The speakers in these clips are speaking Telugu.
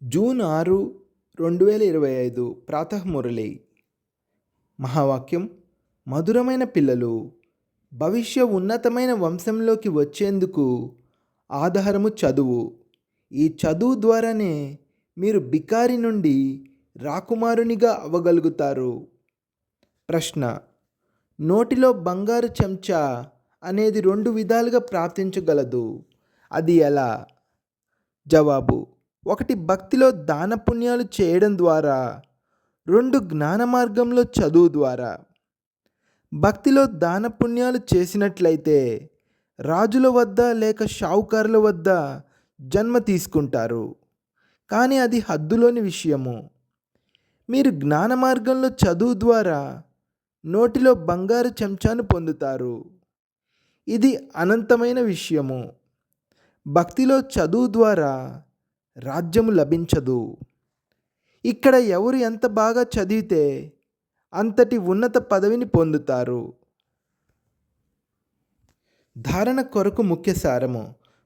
జూన్ 6, 2025 ప్రాతఃమురళి. మహావాక్యం: మధురమైన పిల్లలు, భవిష్య ఉన్నతమైన వంశంలోకి వచ్చేందుకు ఆధారము చదువు. ఈ చదువు ద్వారానే మీరు బికారి నుండి రాకుమారునిగా అవ్వగలుగుతారు. ప్రశ్న: నోటిలో బంగారు చెంచా అనేది 2 విధాలుగా ప్రాప్తించగలదు. అది ఎలా? జవాబు: 1 భక్తిలో దాన పుణ్యాలు చేయడం ద్వారా, 2 జ్ఞాన మార్గంలో చదువు ద్వారా. భక్తిలో దాన పుణ్యాలు చేసినట్లయితే రాజుల వద్ద లేక షావుకారుల వద్ద జన్మ తీసుకుంటారు, కానీ అది హద్దులోని విషయము. మీరు జ్ఞాన మార్గంలో చదువు ద్వారా నోటిలో బంగారు చెంచాను పొందుతారు. ఇది అనంతమైన విషయము. భక్తిలో చదువు ద్వారా రాజ్యము లభించదు. ఇక్కడ ఎవరు ఎంత బాగా చదివితే అంతటి ఉన్నత పదవిని పొందుతారు. ధారణ కొరకు ముఖ్య సారము.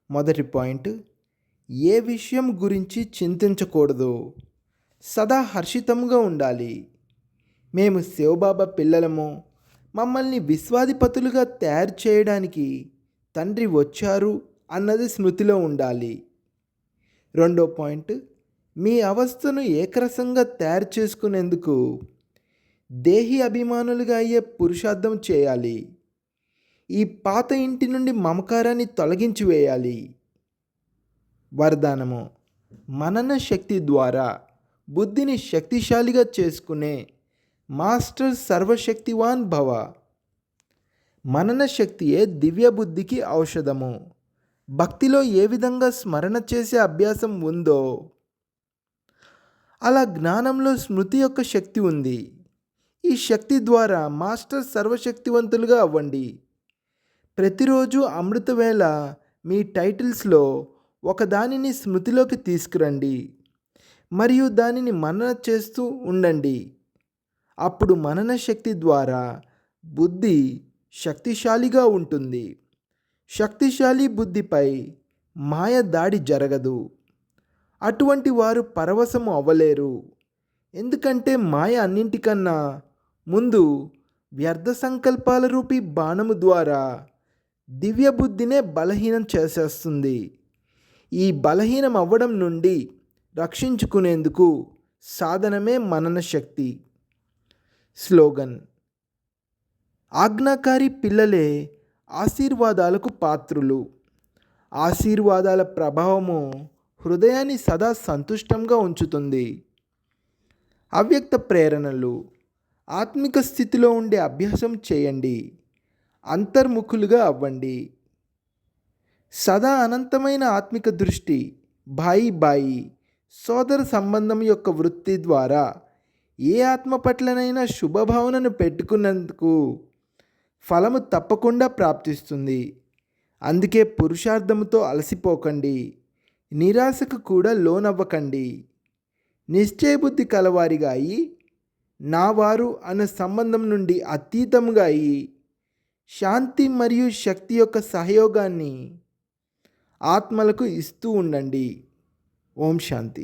మొదటి పాయింట్: ఏ విషయం గురించి చింతించకూడదు, సదా హర్షితంగా ఉండాలి. మేము శివబాబా పిల్లలము, మమ్మల్ని విశ్వాధిపతులుగా తయారు చేయడానికి తండ్రి వచ్చారు అన్నది స్మృతిలో ఉండాలి. రెండో పాయింట్: మీ అవస్థను ఏకరసంగా తయారు చేసుకునేందుకు దేహి అభిమానులుగా అయ్యే పురుషార్థం చేయాలి. ఈ పాత ఇంటి నుండి మమకారాన్ని తొలగించి వేయాలి. వరదానము: మనన శక్తి ద్వారా బుద్ధిని శక్తిశాలిగా చేసుకునే మాస్టర్ సర్వశక్తివాన్ భవ. మనన శక్తియే దివ్య బుద్ధికి ఔషధము. భక్తిలో ఏ విధంగా స్మరణ చేసే అభ్యాసం ఉందో అలా జ్ఞానంలో స్మృతి యొక్క శక్తి ఉంది. ఈ శక్తి ద్వారా మాస్టర్ సర్వశక్తివంతులుగా అవ్వండి. ప్రతిరోజు అమృతవేళ మీ టైటిల్స్లో ఒకదానిని స్మృతిలోకి తీసుకురండి మరియు దానిని మనన చేస్తూ ఉండండి. అప్పుడు మనన శక్తి ద్వారా బుద్ధి శక్తిశాలిగా ఉంటుంది. శక్తిశాలి బుద్ధిపై మాయ దాడి జరగదు. అటువంటి వారు పరవశము అవ్వలేరు. ఎందుకంటే మాయ అన్నింటికన్నా ముందు వ్యర్థ సంకల్పాల రూపీ బాణము ద్వారా దివ్య బుద్ధినే బలహీనం చేసేస్తుంది. ఈ బలహీనం అవ్వడం నుండి రక్షించుకునేందుకు సాధనమే మనన శక్తి. స్లోగన్: ఆజ్ఞాకారి పిల్లలే ఆశీర్వాదాలకు పాత్రులు. ఆశీర్వాదాల ప్రభావము హృదయాన్ని సదా సంతుష్టంగా ఉంచుతుంది. అవ్యక్త ప్రేరణలు: ఆత్మిక స్థితిలో ఉండే అభ్యాసం చేయండి. అంతర్ముఖులుగా అవ్వండి. సదా అనంతమైన ఆత్మిక దృష్టి, బాయి సోదర సంబంధం యొక్క వృత్తి ద్వారా ఏ ఆత్మ పట్లనైనా శుభభావనను పెట్టుకున్నందుకు ఫలము తప్పకుండా ప్రాప్తిస్తుంది. అందుకే పురుషార్థముతో అలసిపోకండి, నిరాశకు కూడా లోనవ్వకండి. నిశ్చయబుద్ధి కలవారిగా అయి, నా వారు అన్న సంబంధం నుండి అతీతంగా అయి, శాంతి మరియు శక్తి యొక్క సహయోగాన్ని ఆత్మలకు ఇస్తూ ఉండండి. ఓం శాంతి.